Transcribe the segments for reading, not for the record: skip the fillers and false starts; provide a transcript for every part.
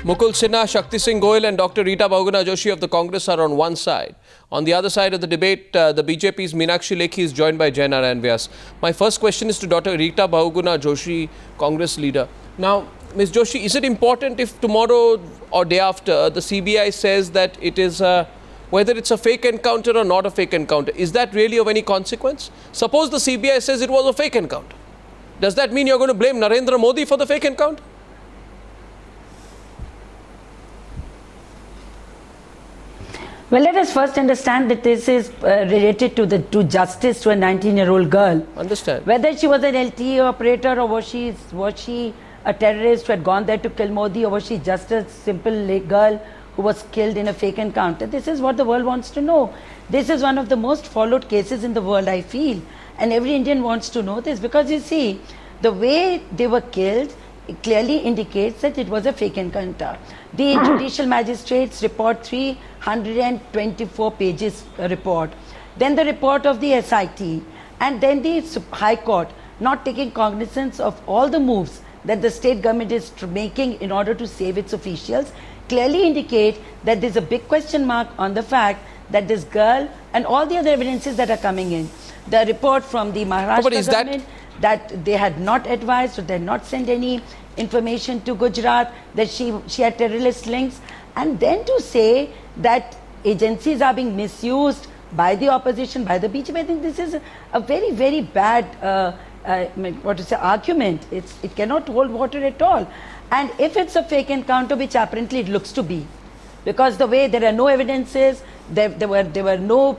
Mukul Sinha, Shakti Singh Goyal and Dr. Rita Bahuguna Joshi of the Congress are on one side. On the other side of the debate, the BJP's Meenakshi Lekhi is joined by Jai Narayan Vyas. My first question is to Dr. Rita Bahuguna Joshi, Congress leader. Now, Ms. Joshi, is it important if tomorrow or day after the CBI says that it is whether it's a fake encounter or not a fake encounter, is that really of any consequence? Suppose the CBI says it was a fake encounter. Does that mean you're going to blame Narendra Modi for the fake encounter? Well, let us first understand that this is related to justice to a 19-year-old girl. Understand. Whether she was an LTE operator or was she a terrorist who had gone there to kill Modi, or was she just a simple girl who was killed in a fake encounter? This is what the world wants to know. This is one of the most followed cases in the world, I feel. And every Indian wants to know this because you see, the way they were killed, it clearly indicates that it was a fake encounter. The judicial magistrates report 324 pages report, then the report of the SIT, and then the High Court not taking cognizance of all the moves that the state government is making in order to save its officials, clearly indicate that there's a big question mark on the fact that this girl and all the other evidences that are coming in. The report from the Maharashtra government that they had not advised or they had not sent any information to Gujarat, that she had terrorist links, and then to say that agencies are being misused by the opposition, by the BJP. I think this is a very, very bad argument. It cannot hold water at all. And if it's a fake encounter, which apparently it looks to be, because the way there are no evidences, there were no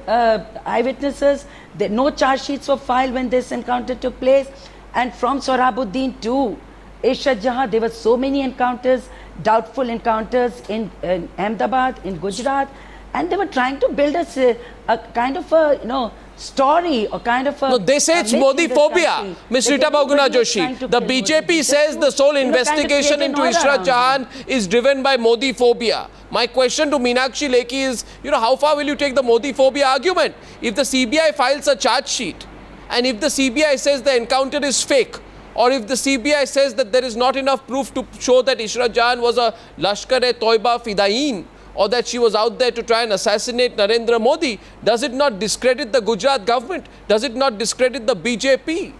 eyewitnesses, no charge sheets were filed when this encounter took place, and from Sohrabuddin to Ishrat Jahan, there were so many encounters, doubtful encounters in Ahmedabad, in Gujarat, and they were trying to build a kind of a story or kind of a... No, they say it's Modi phobia, Ms. Rita Bahuguna Joshi. The BJP says the sole investigation into Ishrat Jahan is driven by Modi phobia. My question to Meenakshi Lekhi is, how far will you take the Modi phobia argument? If the CBI files a charge sheet and if the CBI says the encounter is fake, or if the CBI says that there is not enough proof to show that Ishrat Jahan was a Lashkar-e-Toiba Fidain, or that she was out there to try and assassinate Narendra Modi, does it not discredit the Gujarat government? Does it not discredit the BJP?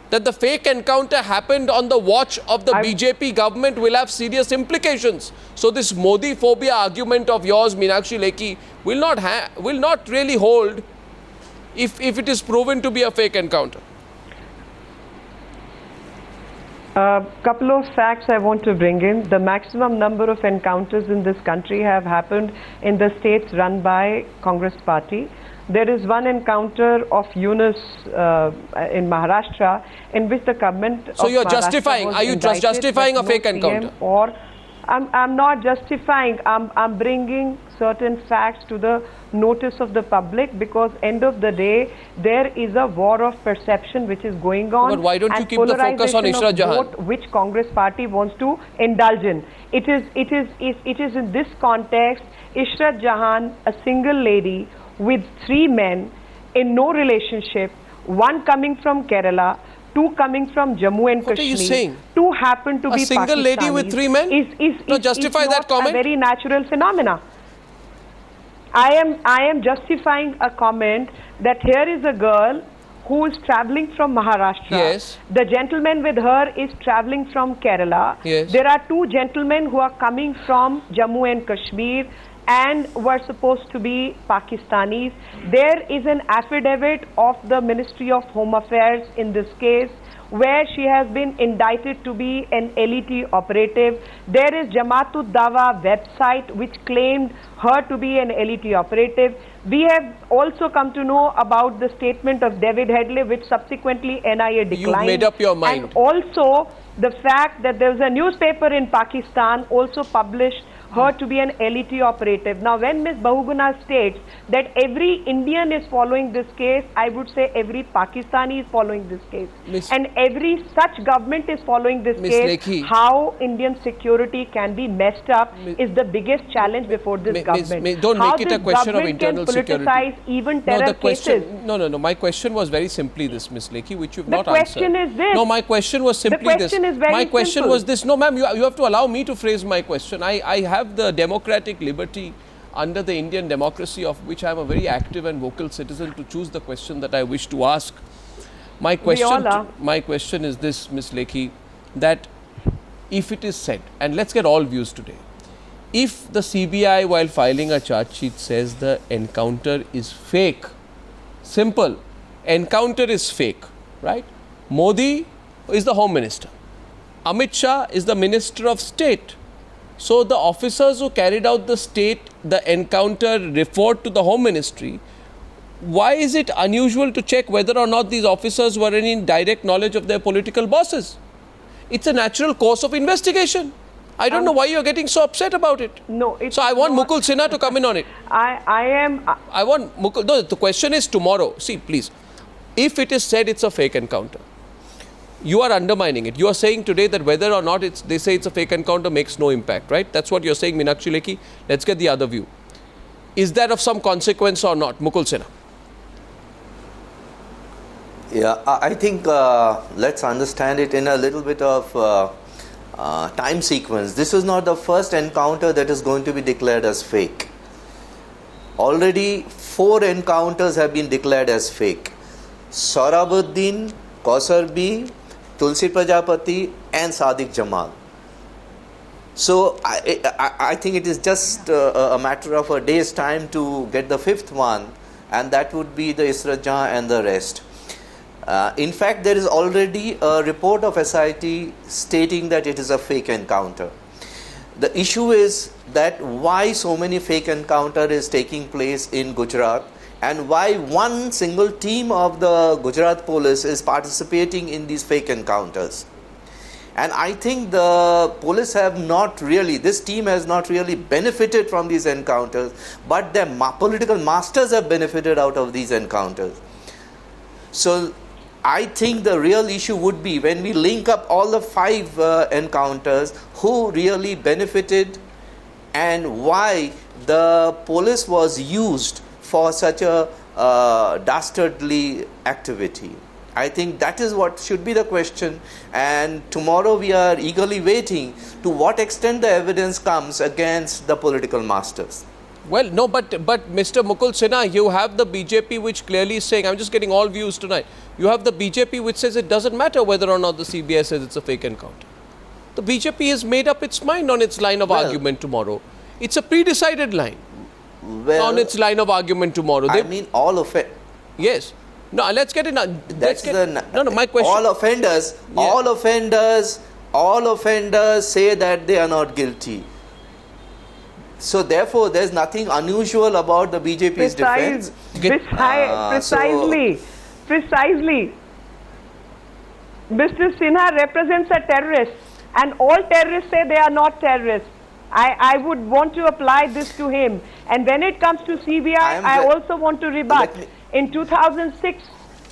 That the fake encounter happened on the watch of the BJP government will have serious implications. So this Modi phobia argument of yours, Meenakshi Lekhi, will not really hold if it is proven to be a fake encounter. Couple of facts I want to bring in. The maximum number of encounters in this country have happened in the states run by Congress party. There is one encounter of Yunus in Maharashtra in which the government So you're justifying, are you just justifying a fake encounter? Or I'm not justifying, I'm bringing certain facts to the notice of the public, because end of the day there is a war of perception which is going on. But why don't you keep the focus on Ishrat Jahan? Which Congress party wants to indulge in. It is in this context, Ishrat Jahan, a single lady with 3 men in no relationship, one coming from Kerala, 2 coming from Jammu and Kashmir. What are you saying? 2 happen to be Pakistanis. A single lady with 3 men? No, justify that comment. A very natural phenomena. I am justifying a comment that here is a girl who is traveling from Maharashtra. Yes. The gentleman with her is traveling from Kerala. Yes. There are 2 gentlemen who are coming from Jammu and Kashmir and were supposed to be Pakistanis. There is an affidavit of the Ministry of Home Affairs in this case, where she has been indicted to be an LET operative. There is Jamaat-ud Dawa website which claimed her to be an LET operative. We have also come to know about the statement of David Headley, which subsequently NIA declined. You made up your mind. And also the fact that there was a newspaper in Pakistan also published her to be an LET operative. Now, when Ms. Bahuguna states that every Indian is following this case, I would say every Pakistani is following this case. And every such government is following this case. Lekhi, how Indian security can be messed up is the biggest challenge before this government. Don't how make it a question of internal security. Even terror cases. No. My question was very simply this, Ms. Lekhi, which you've not The answered. question is this. No, my question was simply this. My question was this. No, ma'am, you have to allow me to phrase my question. I have the democratic liberty under the Indian democracy, of which I am a very active and vocal citizen, to choose the question that I wish to ask. My question is this, Ms. Lekhi, that if it is said, and let's get all views today, if the CBI, while filing a charge sheet, says the encounter is fake, simple, encounter is fake, right? Modi is the Home Minister. Amit Shah is the Minister of State. So the officers who carried out the encounter referred to the Home Ministry. Why is it unusual to check whether or not these officers were in direct knowledge of their political bosses? It's a natural course of investigation. I don't know why you're getting so upset about it. No, it's so I want not. Mukul Sinha to come in on it. I want Mukul. No, the question is tomorrow. See, please, if it is said it's a fake encounter, you are undermining it. You are saying today that whether or not they say it's a fake encounter makes no impact, right? That's what you're saying, Meenakshi Lekhi. Let's get the other view. Is that of some consequence or not? Mukul Sinha. Yeah, I think let's understand it in a little bit of time sequence. This is not the first encounter that is going to be declared as fake. Already 4 encounters have been declared as fake. Sohrabuddin, Kausar B, Tulsi Prajapati and Sadiq Jamal. So I think it is just a matter of a day's time to get the 5th one, and that would be the Ishrat Jahan and the rest. In fact, there is already a report of SIT stating that it is a fake encounter. The issue is that why so many fake encounters is taking place in Gujarat, and why one single team of the Gujarat police is participating in these fake encounters. And I think the police have not really, this team has not really benefited from these encounters, but their political masters have benefited out of these encounters. So I think the real issue would be when we link up all the 5 encounters, who really benefited and why the police was used for such a dastardly activity. I think that is what should be the question, and tomorrow we are eagerly waiting to what extent the evidence comes against the political masters. Well, no, but Mr. Mukul Sinha, you have the BJP which clearly is saying, I'm just getting all views tonight, you have the BJP which says it doesn't matter whether or not the CBI says it's a fake encounter. The BJP has made up its mind on its line of argument tomorrow. It's a pre-decided line on its line of argument tomorrow. I mean, all of it. Yes. No, let's get it. My question. All offenders say that they are not guilty. So therefore, there's nothing unusual about the BJP's defense. Precisely. Mr. Sinha represents a terrorist, and all terrorists say they are not terrorists. I would want to apply this to him. And when it comes to CBI, I also want to rebut. In 2006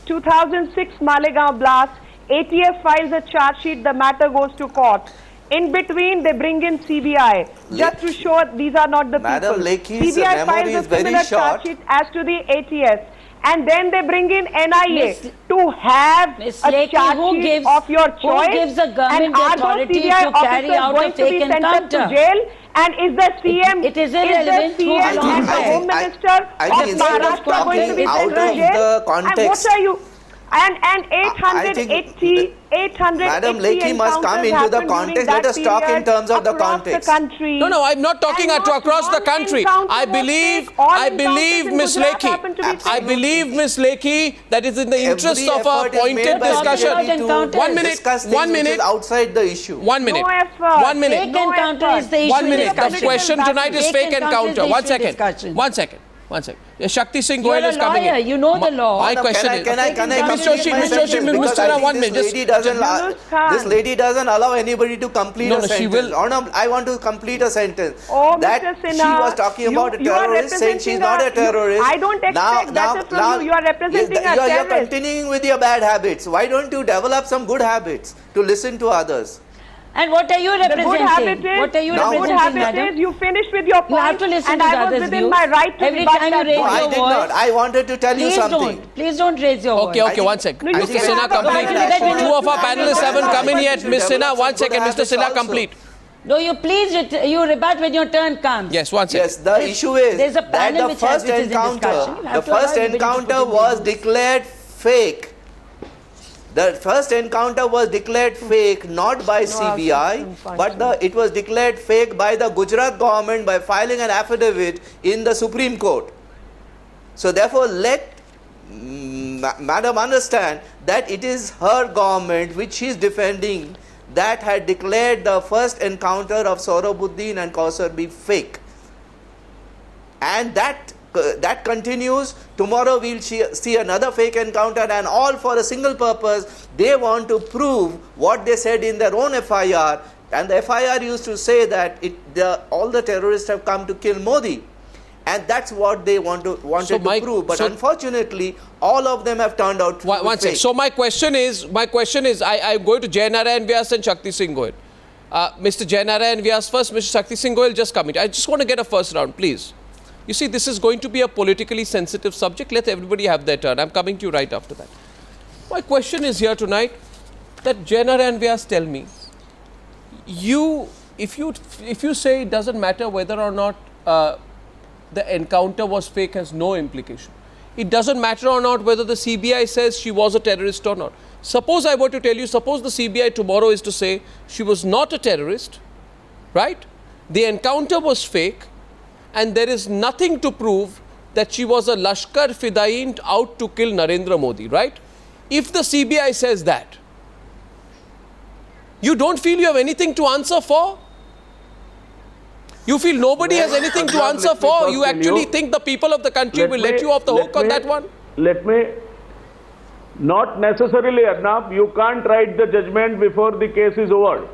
Malegaon blast, ATF files a charge sheet, the matter goes to court. In between, they bring in CBI just to show these are not the Madam people. Lekhi's CBI memory files is a very similar short. charge sheet as to the ATS. And then they bring in NIA to have a charge sheet of your choice. Who gives the government and authority CBI to carry out a fake encounter? To jail? And is the CM, it is irrelevant who and the Home Minister of Maharashtra going to be sent to jail? And what are you? And 880 Madam Lekhi must come into the context. Let us talk in terms of the context. No, I'm not talking across the country. I believe Ms. Lekhi, that is in the interest of a pointed discussion. 1 minute. Outside the issue. 1 minute. Fake encounter is the issue. 1 minute. The question tonight is fake encounter. 1 second. One sec. Shakti Singh You're Goyal a is coming lawyer, in. you know the law. My No, question is... can I Ms. complete Joshi, my Ms. sentence? Joshi, Because Mr. I Ra, think 1 minute. this lady doesn't allow anybody to complete No, a no, she sentence. will- Oh, no, I want to complete a sentence. Oh, that Mr. Sinha, she was talking about a you are terrorist, saying she's not a representing terrorist. I don't expect that from you. You are representing a You're terrorist. continuing with your bad habits. Why don't you develop some good habits to listen to others? And what are you The good habit representing? is, What are you Now- good representing, habit madam? is you finish with your You have point to listen and to I the was others' within views. my right to Every rebut time you that raise No, point. I your did voice. not. I wanted to tell you Please something. don't. Please don't raise your Okay, voice. okay, one sec. No, you Mr. can Sinha, have a complete. conversation. Two of our panelists haven't come in yet. You Ms. Sinha, develop 1 some second. good Mr. Sinha, habits complete. No, you please, you rebut when your turn comes. Yes, 1 second. Yes, the issue is there's a that panel the which has- first which is in discussion. encounter, You have the to allow first everybody to put encounter in their was views. declared fake. The first encounter was declared fake not by CBI, but it was declared fake by the Gujarat government by filing an affidavit in the Supreme Court. So therefore, let Madam understand that it is her government which she is defending that had declared the first encounter of Sohrabuddin and Kausar be fake. And that continues. Tomorrow we'll see another fake encounter, and all for a single purpose. They want to prove what they said in their own FIR, and the FIR used to say that all the terrorists have come to kill Modi, and that's what they wanted to prove. But unfortunately, all of them have turned out to be One fake. sec. So my question is, I'm going to Jainarayan Vyas and Shakti Singh Goyal. Mr. Jainarayan Vyas first, Mr. Shakti Singh Goyal just come in. I just want to get a first round, please. You see, this is going to be a politically sensitive subject. Let everybody have their turn. I'm coming to you right after that. My question is here tonight that Jainarayan Vyas, tell me, if you say it doesn't matter whether or not the encounter was fake, has no implication. It doesn't matter or not whether the CBI says she was a terrorist or not. Suppose I were to tell you, suppose the CBI tomorrow is to say she was not a terrorist, right? The encounter was fake, and there is nothing to prove that she was a Lashkar Fidain out to kill Narendra Modi, right? If the CBI says that, you don't feel you have anything to answer for? You feel nobody has anything to answer for? You actually think the people of the country will let you off the hook on that one? Let me, not necessarily, Arnab, you can't write the judgment before the case is over.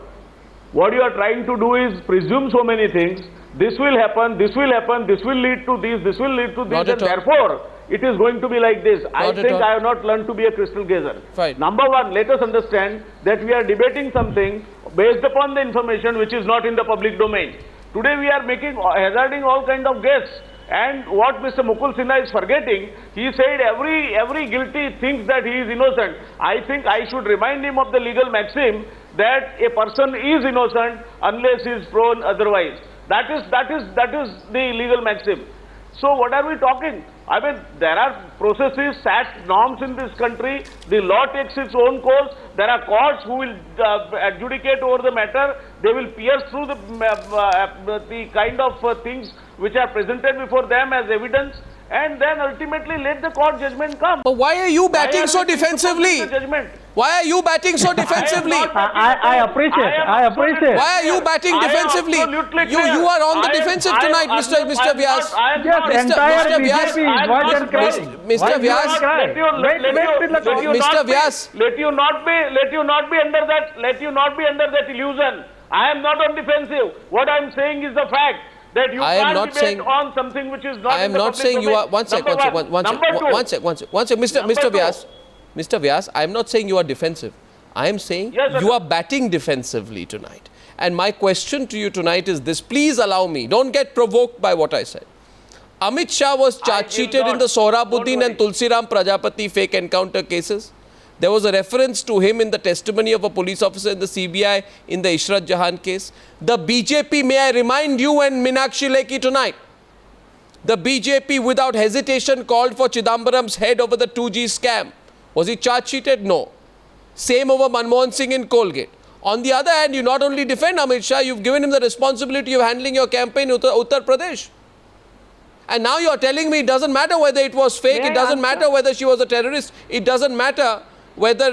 What you are trying to do is presume so many things. This will happen, this will happen, this will lead to this, this will lead to this, and therefore it is going to be like this. I think I have not learned to be a crystal gazer. Fine. Number one, let us understand that we are debating something based upon the information which is not in the public domain. Today we are hazarding all kind of guesses. And what Mr. Mukul Sinha is forgetting, he said every guilty thinks that he is innocent. I think I should remind him of the legal maxim that a person is innocent unless he is proven otherwise. That is the legal maxim. So what are we talking? I mean, there are processes, SAT norms in this country. The law takes its own course. There are courts who will adjudicate over the matter. They will pierce through the kind of things which are presented before them as evidence, and then ultimately let the court judgment come. But why are you batting so defensively? Why are you batting so defensively? I appreciate. Why are you batting defensively? You are on the defensive tonight, Mr. Vyas. Mr. Vyas. Mr. Vyas. Let you not be under that illusion. I am not on defensive. What I am saying is the fact that you can't debate on something which is not. I am not saying you are. One sec. Mr. Vyas, I am not saying you are defensive. I am saying you are batting defensively tonight. And my question to you tonight is this. Please allow me. Don't get provoked by what I said. Amit Shah was charge-sheeted in the Sohrabuddin and Tulsiram Prajapati fake encounter cases. There was a reference to him in the testimony of a police officer in the CBI in the Ishrat Jahan case. The BJP, may I remind you and Meenakshi Lekhi tonight, the BJP without hesitation called for Chidambaram's head over the 2G scam. Was he charge-sheeted? No. Same over Manmohan Singh in Colgate. On the other hand, you not only defend Amit Shah, you've given him the responsibility of handling your campaign in Uttar Pradesh. And now you're telling me it doesn't matter whether it was fake, it doesn't matter whether she was a terrorist, it doesn't matter whether,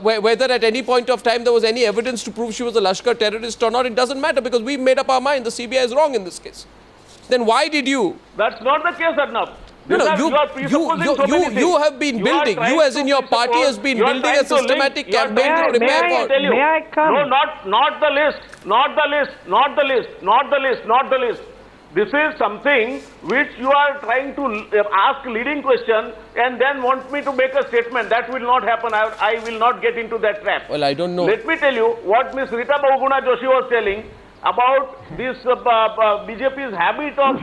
whether at any point of time there was any evidence to prove she was a Lashkar terrorist or not. It doesn't matter because we've made up our mind. The CBI is wrong in this case. then why did you? That's not the case, Arnab. No, no, You are presupposing so many things. you have been building, you as in your party has been building a systematic campaign to prepare for. May I come? No, not the list, not the list, not the list, not the list, not the list. This is something which you are trying to ask leading question and then want me to make a statement. That will not happen. I will not get into that trap. Well, I don't know. Let me tell you what Ms. Rita Bahuguna Joshi was telling about this BJP's habit of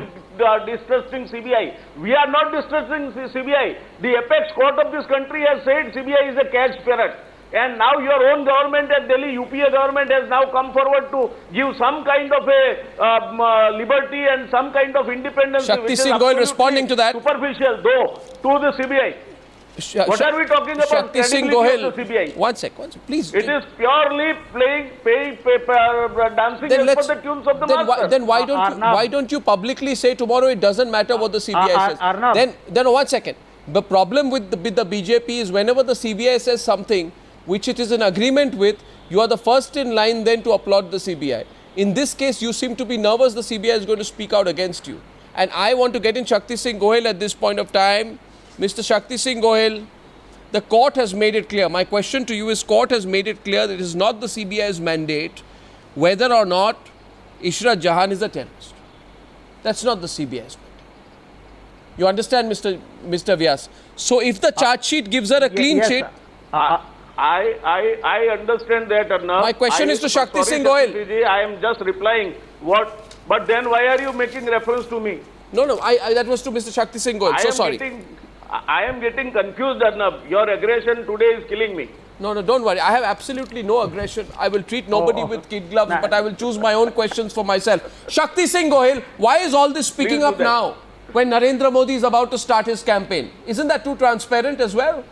distrusting CBI. We are not distrusting CBI. The apex court of this country has said CBI is a caged parrot. And now your own government at Delhi, UPA government has now come forward to give some kind of a liberty and some kind of independence. Shakti Singh Goyal responding to that. Superficial, though, to the CBI. What are we talking about? Shakti Singh Goyal. Goyal. One sec, please. It is purely dancing Then as per the tunes of the master. Then why don't you publicly say tomorrow it doesn't matter what the CBI says? Arnab. Then 1 second. The problem with the BJP is whenever the CBI says something which it is in agreement with, you are the first in line then to applaud the CBI. In this case, you seem to be nervous the CBI is going to speak out against you. And I want to get in Shakti Singh Goyal at this point of time. Mr. Shakti Singh Goyal, the court has made it clear. My question to you is, court has made it clear that it is not the CBI's mandate whether or not Ishrat Jahan is a terrorist. That's not the CBI's mandate. You understand, Mr. Vyas? So if the charge sheet gives her a clean sheet... I understand that, Arnab. My question is to Shakti Singh Goyal. I am just replying what, but then why are you making reference to me? No, that was to Mr. Shakti Singh Goyal. So sorry. I am getting confused, Arnab. Your aggression today is killing me. No, don't worry. I have absolutely no aggression. I will treat nobody with kid gloves, but I will choose my own questions for myself. Shakti Singh Goyal, why is all this picking up now when Narendra Modi is about to start his campaign? Isn't that too transparent as well?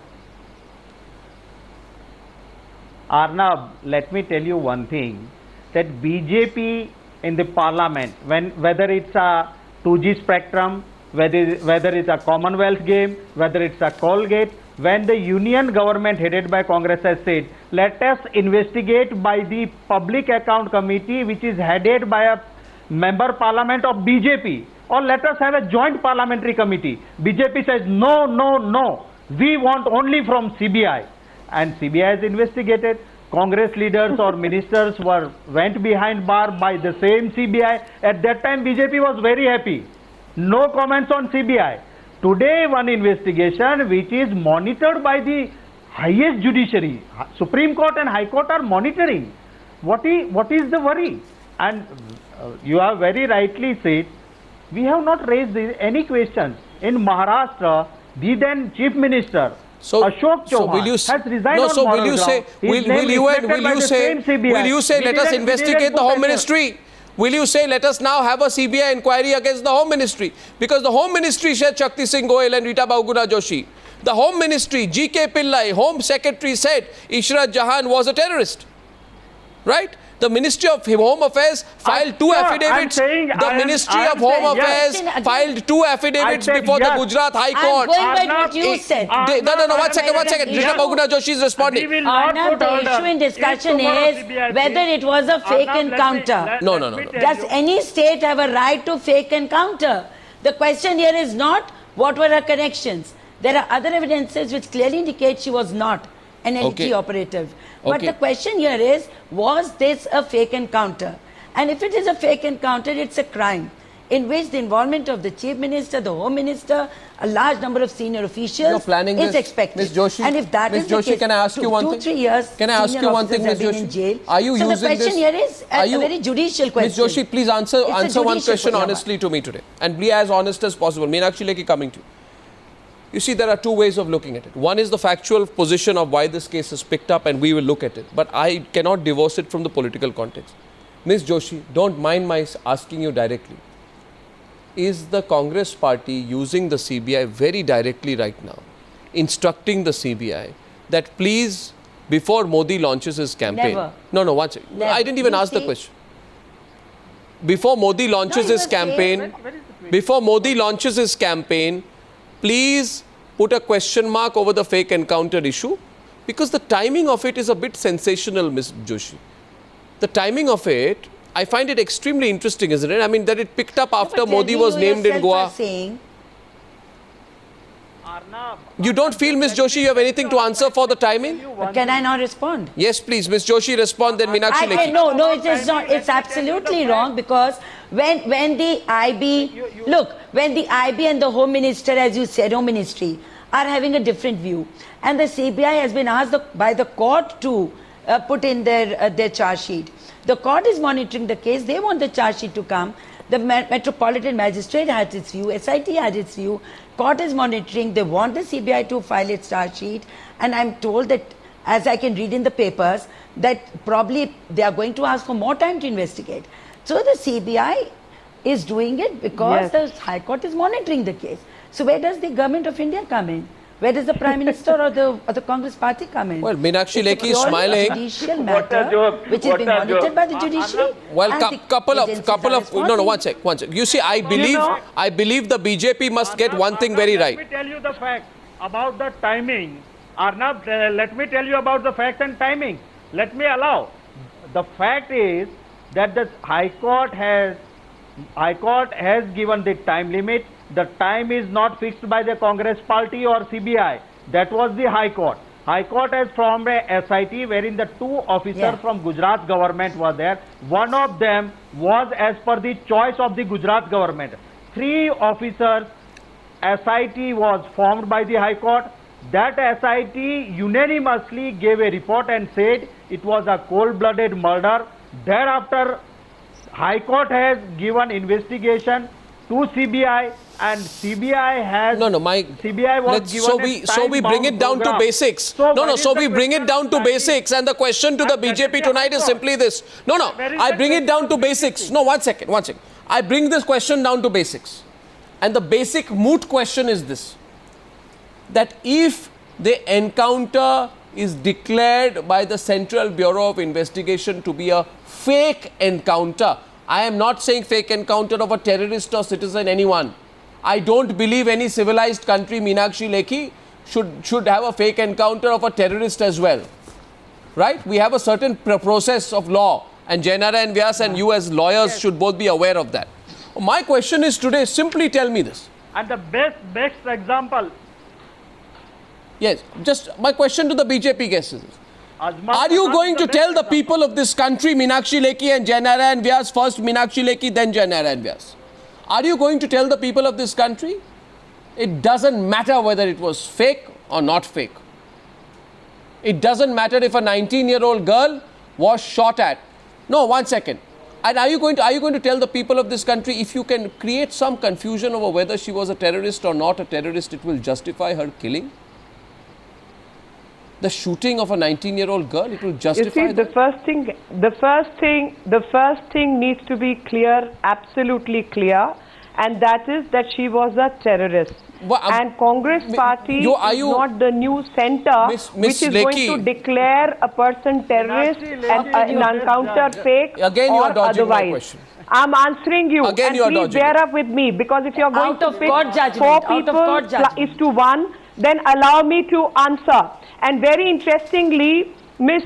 Arnab, let me tell you one thing, that BJP in the parliament, whether it's a 2G spectrum, whether it's a Commonwealth game, whether it's a Colgate, when the union government headed by Congress has said, let us investigate by the Public Account Committee, which is headed by a member parliament of BJP, or let us have a joint parliamentary committee. BJP says, no, we want only from CBI. And CBI has investigated. Congress leaders or ministers went behind bar by the same CBI. At that time, BJP was very happy. No comments on CBI. Today, one investigation which is monitored by the highest judiciary, Supreme Court and High Court are monitoring. What is the worry? And you have very rightly said, we have not raised any questions. In Maharashtra, the then Chief Minister, Ashok Chauhan has resigned on moral ground. Will you say let us investigate the Home Ministry? Will you say let us now have a CBI inquiry against the Home Ministry? Because the Home Ministry said Shakti Singh Goyal and Rita Bahuguna Joshi. The Home Ministry, G.K. Pillai, Home Secretary said Ishrat Jahan was a terrorist. Right? The Ministry of Home Affairs filed two affidavits. The Ministry of Home Affairs filed two affidavits before the Gujarat High Court. I'm going by what you said. No, 1 second. Rita Bahuguna Joshi is responding. Arnab, the issue in discussion is whether it was a fake encounter. No. Does any state have a right to fake encounter? The question here is not what were her connections. There are other evidences which clearly indicate she was not an NT operative. But the question here is, was this a fake encounter? And if it is a fake encounter, it's a crime in which the involvement of the Chief Minister, the Home Minister, a large number of senior officials is expected. Ms. Joshi, and if that is the case, can I ask you one thing? 2-3 years, can I ask you one thing, Ms. Joshi? In jail. Are you so using the question here is a very judicial question. Ms. Joshi, please answer one question honestly to me today. And be as honest as possible. Meenakshi Lekhi coming to you. You see, there are two ways of looking at it. One is the factual position of why this case is picked up, and we will look at it. But I cannot divorce it from the political context. Ms. Joshi, don't mind my asking you directly. Is the Congress party using the CBI very directly right now, instructing the CBI that please, before Modi launches his campaign... Never. No, one second. I didn't even ask the question. Before Modi launches his campaign... Before Modi launches his campaign... Please put a question mark over the fake encounter issue, because the timing of it is a bit sensational, Ms. Joshi. The timing of it, I find it extremely interesting, isn't it? I mean, that it picked up after But Modi Delhi, was you named in yourself Goa. are saying, You don't feel, Ms. Joshi, you have anything to answer for the timing? can I now respond? Yes, please. Ms. Joshi, respond, then Meenakshi I Lekhi. can, no, it is not. It's absolutely wrong because when the IB, look, when the IB and the Home Minister, as you said, Home Ministry, are having a different view, and the CBI has been asked by the court to put in their charge sheet. The court is monitoring the case. They want the charge sheet to come. The Metropolitan Magistrate had its view. SIT had its view. Court is monitoring. They want the CBI to file its charge sheet. And I'm told that, as I can read in the papers, that probably they are going to ask for more time to investigate. So the CBI is doing it because the High Court is monitoring the case. So where does the Government of India come in? Where does the Prime Minister or the Congress Party come in? Well, Meenakshi It's a Lekhi is purely smiling. judicial What a matter, joke. which is What being a monitored joke. by the judiciary. Well, and the couple of, agencies no, are no, one sec. You see, I believe the BJP must get one thing very right. Let me tell you the fact about the timing. Arnab, let me tell you about the facts and timing. Let me allow. The fact is that the High Court has given the time limit. The time is not fixed by the Congress Party or CBI. That was the High Court. High Court has formed a SIT wherein the two officers from Gujarat government were there. One of them was as per the choice of the Gujarat government. 3 officers, SIT was formed by the High Court. That SIT unanimously gave a report and said it was a cold-blooded murder. Thereafter, High Court has given investigation to CBI, and CBI has CBI was given so we bring it down to basics. So we bring it down to basics, and the question to the BJP tonight is simply this. I bring it down to basics. No, one second. I bring this question down to basics, and the basic moot question is this: that if the encounter is declared by the Central Bureau of Investigation to be a fake encounter, I am not saying fake encounter of a terrorist or citizen, anyone. I don't believe any civilized country, Meenakshi Lekhi, should have a fake encounter of a terrorist as well. Right? We have a certain process of law, and Jainara and Vyas and you as lawyers should both be aware of that. My question is today, simply tell me this. And the best example. Yes, just my question to the BJP guests is this. Are you going to tell the people of this country, Meenakshi Lekhi and Jainara and Vyas, first Meenakshi Lekhi, then Jainara and Vyas? Are you going to tell the people of this country? It doesn't matter whether it was fake or not fake. It doesn't matter if a 19-year-old girl was shot at. No, one second. And are you going to tell the people of this country, if you can create some confusion over whether she was a terrorist or not a terrorist, it will justify her killing? The shooting of a 19-year-old girl, it will justify You see, the first thing needs to be clear, absolutely clear, and that is that she was a terrorist. And Congress Party is not the new center which is going to declare a person terrorist and an encounter fake Again, you or are dodging otherwise. my question. I'm answering you, Again, and you are please dodging bear up with me, because if you're going Out to of pick court judgment, 4 out of people court judgment. is to 1, then allow me to answer. And very interestingly, Miss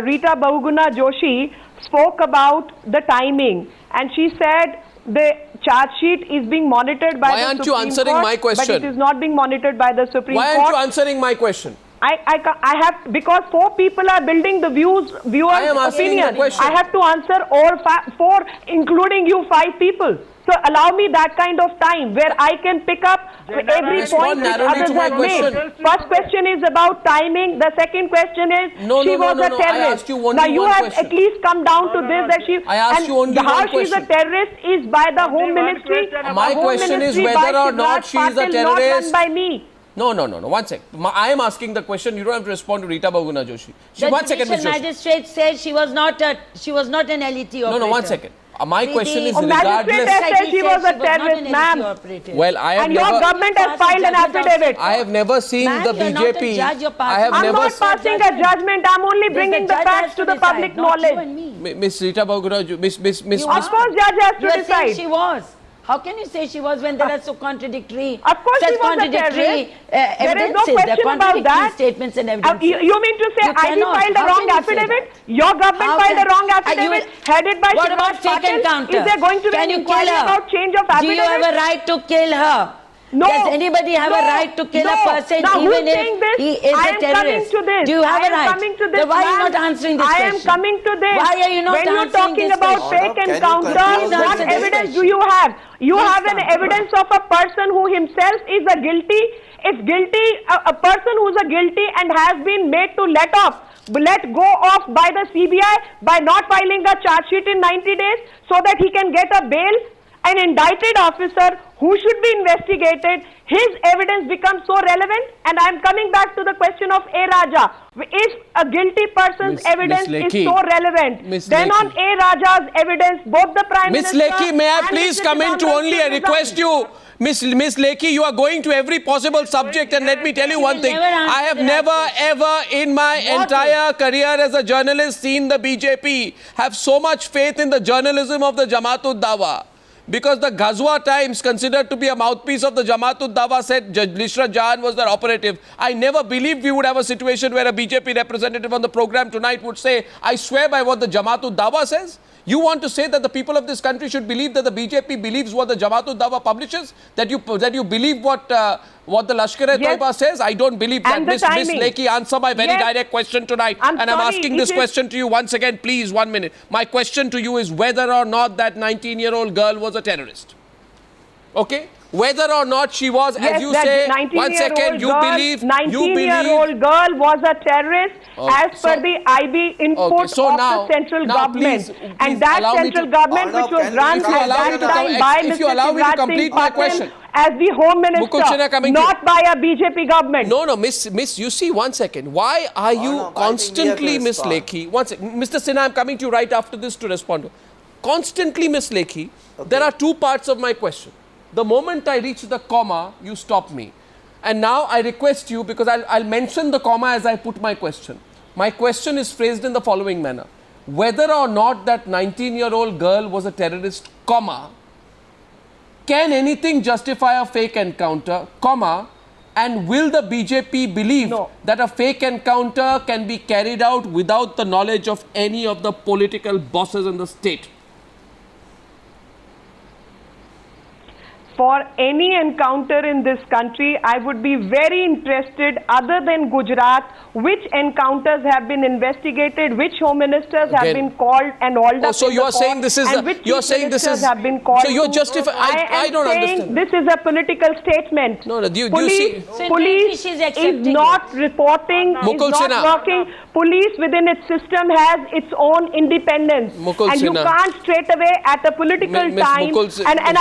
Rita Bahuguna Joshi spoke about the timing, and she said the charge sheet is being monitored by Why the aren't Supreme you answering Court, my question? but it is not being monitored by the Supreme Why Court. aren't you answering my question? I have, because 4 people are building the viewers' opinion. I have to answer all 4, including you 5 people. So allow me that kind of time where I can pick up every point which others have made. First question is about timing. The second question is she was a terrorist. Now you have at least come down to this that she. I asked you only one how question. she's a terrorist is by the Home Ministry. My question is whether or not she is a terrorist. Not by me. No. One sec. I am asking the question. You don't have to respond to Rita Bahuguna Joshi. The judicial magistrate said she was not an LET operator. No, 1 second. My question is magistrate regardless. has said she was a terrorist, ma'am. Well, I have And your government has filed an affidavit. I have never seen the BJP. I'm not passing a judgment. I'm only bringing the facts to the public knowledge. Miss Rita Bahuguna, Miss. Of course, judge has to You are saying decide. she was. How can you say she was when there are so contradictory, Of course such she was a contradictory terrorist. There is no evidences, there are question about contradictory that. statements and evidences. You mean to say You IB cannot. filed a How wrong can you say affidavit? that? Your government How filed a can- wrong Are affidavit you- headed by What Shiraz about fake Patil? encounter? Is there going to be Can an you kill inquiry her? about change of Do affidavit? you have a right to kill her? No. Does anybody have a right to kill a person Now, who's even saying if this? he is I a am terrorist? coming to this. Do you have I a right? am coming to this. Then why are you ma'am. not answering this I question? am coming to this. Why are you not when you're answering talking this about question? fake Can you encounter, control Please what answer this evidence question. do you have? You Please have an answer. evidence of a person who himself is a guilty. If guilty, a person who's a guilty and has been made to let go off by the CBI by not filing a charge sheet in 90 days so that he can get a bail. An indicted officer who should be investigated, his evidence becomes so relevant. And I am coming back to the question of A. Raja. If a guilty person's evidence is Lekhi. so relevant, Miss then on Lekhi. A. Raja's evidence, both the Prime Miss Minister Lekhi, may I and please Mr. come in to Chidambaram only should request resign. you? Miss Lekhi, you are going to every possible subject, and let me tell you She one will thing. never answer I have that never question. ever in my What entire career as a journalist seen the BJP have so much faith in the journalism of the Jamaat-ud Dawa. Because the Ghazwa Times, considered to be a mouthpiece of the Jamaat-ud Dawa, said Ishrat Jahan was their operative. I never believed we would have a situation where a BJP representative on the program tonight would say, I swear by what the Jamaat-ud Dawa says. You want to say that the people of this country should believe that the BJP believes what the Jamaat-ud Dawa publishes? That you believe what the Lashkar-e-Toiba says? I don't believe that. And the Miss timing. Lekhi, answer my very Yes. direct question tonight. I'm and I'm sorry, asking it this is- question to you once again, please, 1 minute. My question to you is whether or not that 19-year-old girl was a terrorist. Okay? Whether or not she was, Yes, as you that say, 19-year-old 1 second, you girl, believe, 19-year-old girl was a terrorist as per the IB input Okay, so of now- the central now government. please and that allow me central to- government Arnav, which was can we- run if you at allow that me to time come- by if you Mr. allow me to Shivraj complete Singh my Patil question. as the Home Mukul Sinha Minister, coming to- not by a BJP government. No, Miss, you see, 1 second. Why are you no, I think we have to constantly, Miss respond. Lekhi, 1 second. Mr. Sinha, I'm coming to you right after this to respond to. Constantly, Miss Lekhi, there are two parts of my question. The moment I reach the comma, you stop me. And now I request you, because I'll mention the comma as I put my question. My question is phrased in the following manner. Whether or not that 19-year-old girl was a terrorist, comma, can anything justify a fake encounter, comma, and will the BJP believe No. that a fake encounter can be carried out without the knowledge of any of the political bosses in the state? For any encounter in this country, I would be very interested, other than Gujarat, which encounters have been investigated, which home ministers have Again. been called and hauled Oh, up so in you the are saying court, this is and a- which you are chief saying this ministers is- have been called so you're to. justifying- I am don't saying understand. this is a political statement. No, do you police, see- So in police reality, she's is accepting not it. reporting, Mukul is not Sinha. working. Police within its system has its own independence. Mukul and you Sinha. can't straight away at a political Miss time. Mukul Sin- And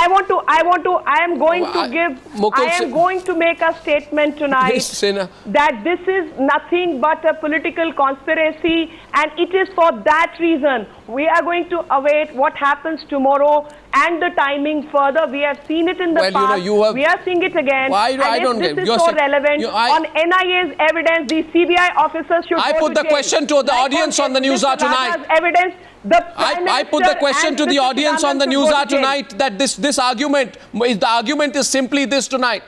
I am going Oh, to I- give, Mukul I am Sin- going to make a statement tonight Miss Sinha. that this is nothing but a political conspiracy, and it is for that reason we are going to await what happens tomorrow and the timing further. We have seen it in the Well, you know, past. you have- we are seeing it again. Why- and I if don't this get- is you're so saying- relevant I- on NIA's evidence, the CBI officers should I go put to the jail. question to the Like audience on the Mr. Newshour Raja's tonight. Evidence, the Prime I put the Minister question and to the Mr. audience on the Chidambaram should go Newshour to jail. tonight that this argument, the argument is simply this tonight,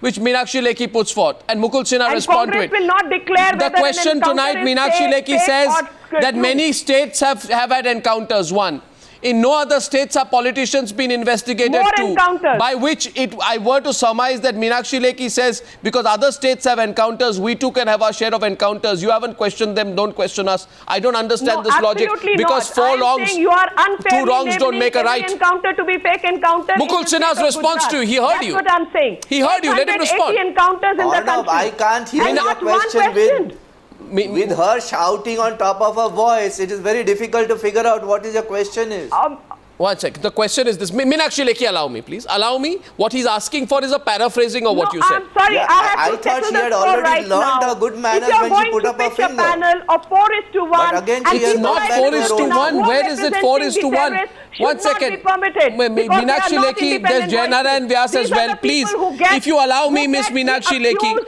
which Meenakshi Lekhi puts forth, and Mukul Sinha And respond to Congress it. will not declare The whether an question encounter tonight, is Meenakshi fake, Lekhi fake says or that true. many states have had encounters, one. In no other states have politicians been investigated More too. encounters. By which I were to surmise that Meenakshi Lekhi says, because other states have encounters, we too can have our share of encounters. You haven't questioned them, don't question us. I don't understand this logic. Absolutely Because not. four I am wrongs, saying you are unfairly two wrongs don't labeling make a every right. encounter to be fake encounter. in Mukul the state Sinha's of response Gujarat. to you, he heard That's you. what I'm saying. He heard you, let him 880 respond. encounters in the Arnav, country. I can't hear And your not one question questioned. with her shouting on top of her voice. It is very difficult to figure out what is your question is. 1 second. The question is this. Meenakshi Lekhi, allow me, please. Allow me. What he's asking for is a paraphrasing of what you said. I'm sorry, Yeah, I have I to thought settle she the had score already right learned now. her good manners if you're when she going put to up her pitch a finger. panel of 4:1, But again, and she is people not like 4:1. Mr. Sinha, Where is it representing 4:1? the terrorists, should 1 not second. be permitted, because they are Meenakshi not Lekhi, there's independent Jainara voices. and Vyas These as are well. the Please, people who get- if you allow me, who Miss get the Meenakshi Lekhi.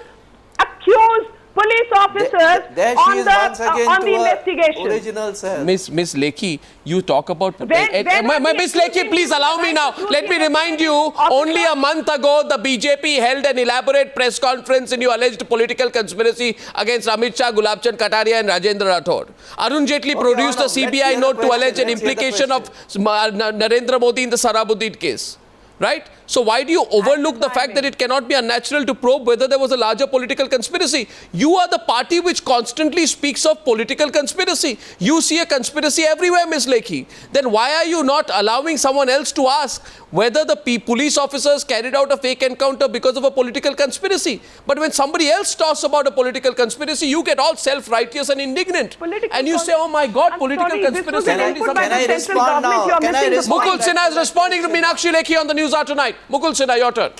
accused police officers There on she is the once again on to the her investigation. original self. Miss Lekhi, you talk about... When was Miss the Lekhi, please allow me now. Let me remind you, only a month ago, the BJP held an elaborate press conference in your alleged political conspiracy against Amit Shah, Gulabchand Kataria and Rajendra Rathod. Arun Jaitley produced a Let's hear CBI the note to question. allege an Let's hear the implication of question. Narendra Modi in the Sarabuddin case. Right? So why do you overlook the fact that it cannot be unnatural to probe whether there was a larger political conspiracy? You are the party which constantly speaks of political conspiracy. You see a conspiracy everywhere, Ms. Lekhi. Then why are you not allowing someone else to ask whether the police officers carried out a fake encounter because of a political conspiracy? But when somebody else talks about a political conspiracy, you get all self-righteous and indignant. And you say, oh my God, political conspiracy. Can I respond now? Can I respond? Mukul Sinha is responding to Meenakshi Lekhi on the Newshour tonight. Mukul Sinha, your turn.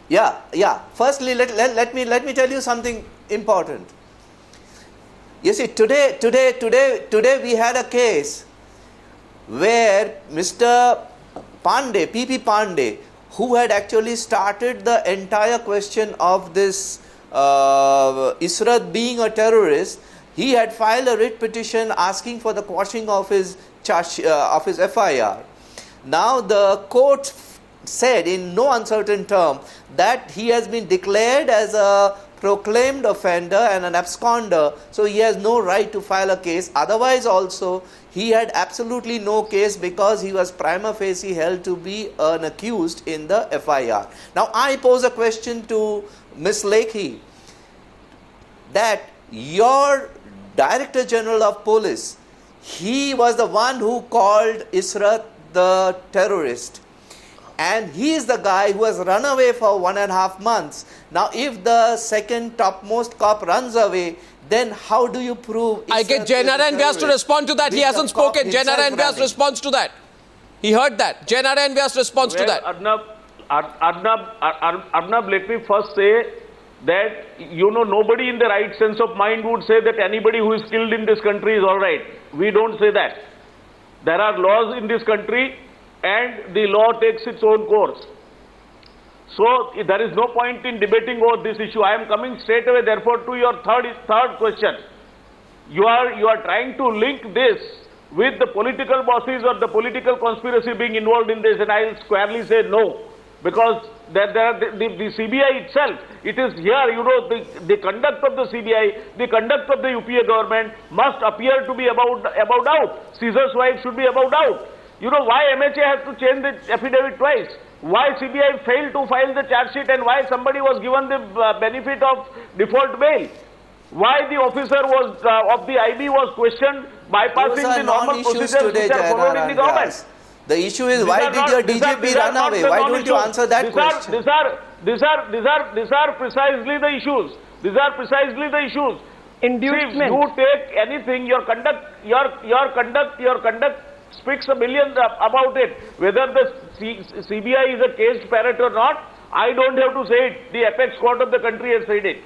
Yeah. Firstly, let me tell you something important. You see, today we had a case where Mr. Pandey, PP Pandey, who had actually started the entire question of this Ishrat being a terrorist, he had filed a writ petition asking for the quashing of his FIR. Now the court said in no uncertain term that he has been declared as a proclaimed offender and an absconder, so he has no right to file a case. Otherwise also he had absolutely no case because he was prima facie held to be an accused in the FIR. Now I pose a question to Ms. Lekhi, that your Director General of Police, he was the one who called Ishrat the terrorist, and he is the guy who has run away for 1.5 months. Now if the second topmost cop runs away, then how do you prove Ishrat I get Jai Narayan Vyas to respond to that. He hasn't spoken. Jai Narayan Vyas responds to that. He heard that. Jai Narayan Vyas responds to that. Arnab, let me first say that, nobody in the right sense of mind would say that anybody who is killed in this country is all right. We don't say that. There are laws in this country and the law takes its own course. So there is no point in debating over this issue. I am coming straight away therefore to your third question. You are trying to link this with the political bosses or the political conspiracy being involved in this, and I will squarely say no. Because the CBI itself, it is here, the conduct of the CBI, the conduct of the UPA government must appear to be above doubt. Caesar's wife should be above doubt. Why MHA has to change the affidavit twice? Why CBI failed to file the charge sheet, and why somebody was given the benefit of default bail? Why the officer was of the IB was questioned, bypassing the normal procedures which are followed in the government? The issue is, why did your DGP run away? Why don't you answer that question? These are precisely the issues. These are precisely the issues. Inducement. See, you take anything, your conduct speaks a million about it. Whether the CBI is a caged parrot or not, I don't have to say it. The apex court of the country has said it.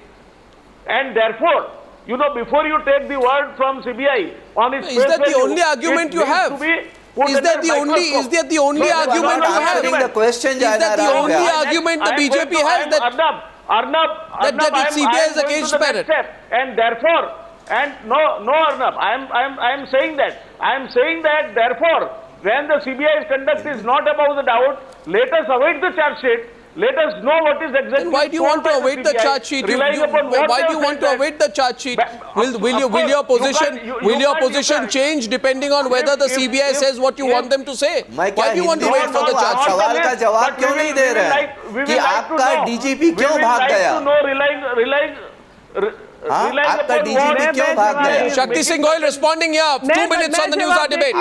And therefore, before you take the word from CBI on its face value, is that the only argument you have? Is that the only argument you have? The question, is that the only argument the BJP has that the CBI is a caged parrot? And therefore, no Arnab, I am saying that therefore, when the CBI's conduct is not above the doubt, let us await the charge sheet. Let us know what is exactly. Then why do you want to await the charge sheet? Why do you want to await the charge sheet? Will your position change depending on whether the CBI says what you want them to say? Why do you want to wait for the charge sheet? सवाल का जवाब क्यों नहीं दे रहे कि आपका DGP क्यों भाग गया? आपका DGP क्यों भाग गया? Shakti Singh Goyal responding here. 2 minutes on the Newshour debate.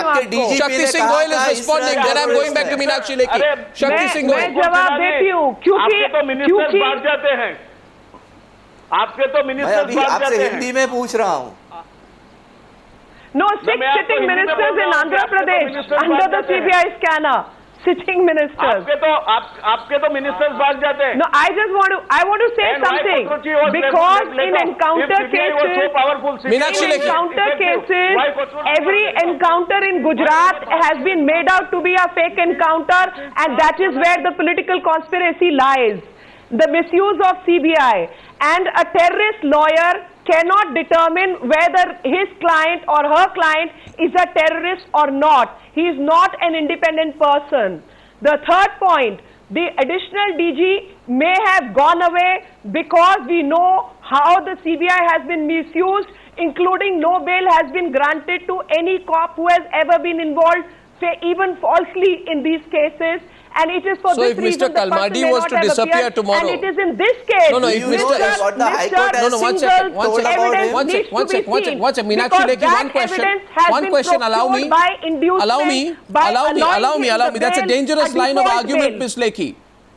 Shakti Singh Goyal is responding. Then I'm going back to Meenakshi Lekhi. Shakti Singh Goyal. मैं जवाब देती हूँ आपके तो मिनिस्टर्स बाहर जाते हैं. आपके तो मिनिस्टर्स बाहर जाते हैं. आपसे हिंदी में पूछ रहा हूँ. No, 6 sitting ministers in Andhra Pradesh under the CBI scanner. Sitting ministers. आपके तो ministers भाग जाते हैं. No, I want to say something because in encounter cases, every encounter in Gujarat has been made out to be a fake encounter, and that is where the political conspiracy lies. the misuse of CBI, and a terrorist lawyer cannot determine whether his client or her client is a terrorist or not. He is not an independent person. The third point, the additional DG may have gone away because we know how the CBI has been misused, including no bail has been granted to any cop who has ever been involved, say even falsely, in these cases. And it is for So this if Mr. reason the person Kalmadi may was not to have disappear appeared. tomorrow. And it is in this case. No, no, if Do you know Mr. what the High Court has No, no, one second, one second. Evidence One needs second, one to be second, one seen, second. Meenakshi because Lekhi, that one question. evidence has One been question, allow procured me. by inducement, Allow me. by Allow me. allowing Allow me. him Allow the me. That's a bail, dangerous a line of default argument, bail. Ms. Lekhi.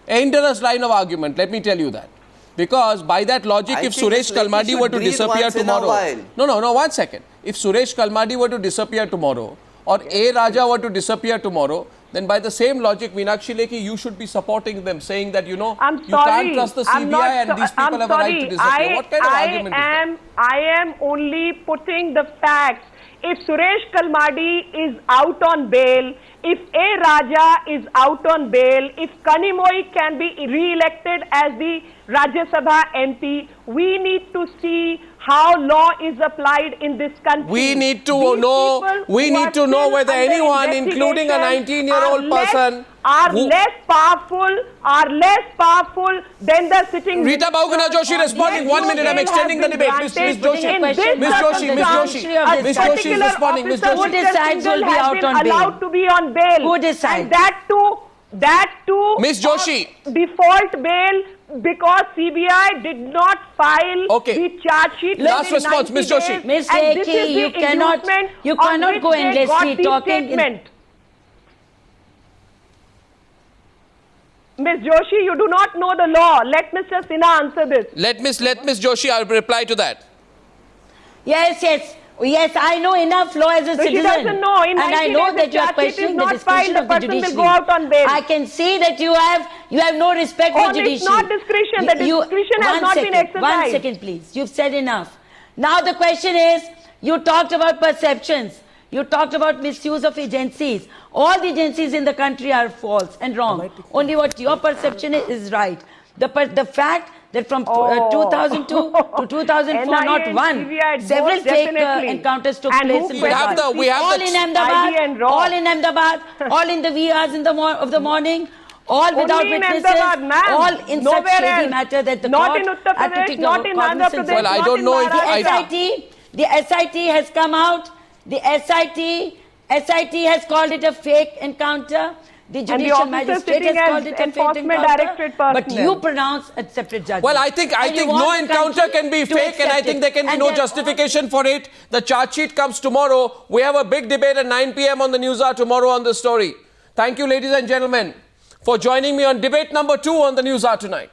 A dangerous line of argument. Let me tell you that. Because by that logic, I if think Suresh Ms. Lekhi Kalmadi should were to breathe disappear once in a tomorrow. while. No, one second. If Suresh Kalmadi were to disappear tomorrow, or A. Raja were to disappear tomorrow, then by the same logic, Meenakshi Lekhi, you should be supporting them, saying that, you know, I'm you sorry. can't trust the CBI and these people have a right to disappear. What kind of argument is that? I am only putting the facts. If Suresh Kalmadi is out on bail, if A. Raja is out on bail, if Kanimoi can be re-elected as the Rajya Sabha MP, we need to see how law is applied in this country. We need to These know. people We who need are to know still whether under anyone, including a investigation, 19-year-old person, are who- less powerful than the sitting. Rita Bahuguna minister. Joshi responding. Yes, 1 minute, I'm bail extending the has debate. been Ms. granted. Joshi, In this Ms. Joshi, Ms. Joshi, circumstance, Ms. a Joshi is particular responding. Ms. officer, Joshi. Who decides Singhal, who'll be has out been on bail? allowed to be on bail. Who decides? And that too Ms. Joshi. default bail because CBI did not file Okay. the charge sheet. Last within response, 90 Ms. Joshi. days. Ms. And this Lekhi, is the you cannot inducement on which go they endlessly got the talking in- statement. Ms. Joshi, you do not know the law. Let Mr. Sinha answer this. Let Ms. Joshi, I'll reply to that. Yes, I know enough law as a No, she citizen. doesn't know. In And I 90 know days, that the you are charge sheet is questioning the not discretion filed, the of the person will judiciary. go out on bail. I can see that you have no respect for Oh, it's judiciary. not discretion. The discretion has One not been second, exercised. 1 second, please. You've said enough. Now the question is, you talked about perceptions. You talked about misuse of agencies. All the agencies in the country are false and wrong. Only what your perception is right. The fact that from 2002 to 2004, not NIA and one, CBI several both fake definitely. encounters took And place who in We have Gujarat. the- we have all the- in ID Ahmedabad, and raw. all in Ahmedabad, all in the wee hours of the morning, all without Only in witnesses, Ahmedabad, ma'am. all in such Nowhere shady else. matter that the Not court in Uttar had to Pradesh, take not in Andhra cognizance of. Pradesh, Well, I not don't in know if Maharashtra. The SIT has come out. The SIT has called it a fake encounter. The the judicial officer magistrate has sitting as called it a fake enforcement encounter. directorate But personnel. you pronounce a separate judgment. Well, I think And you no want the encounter country can be to fake, and I accept think it. there can be And no they're all- justification for it. The charge sheet comes tomorrow. We have a big debate at 9 p.m. on the Newshour tomorrow on this story. Thank you, ladies and gentlemen, for joining me on debate number 2 on the Newshour tonight.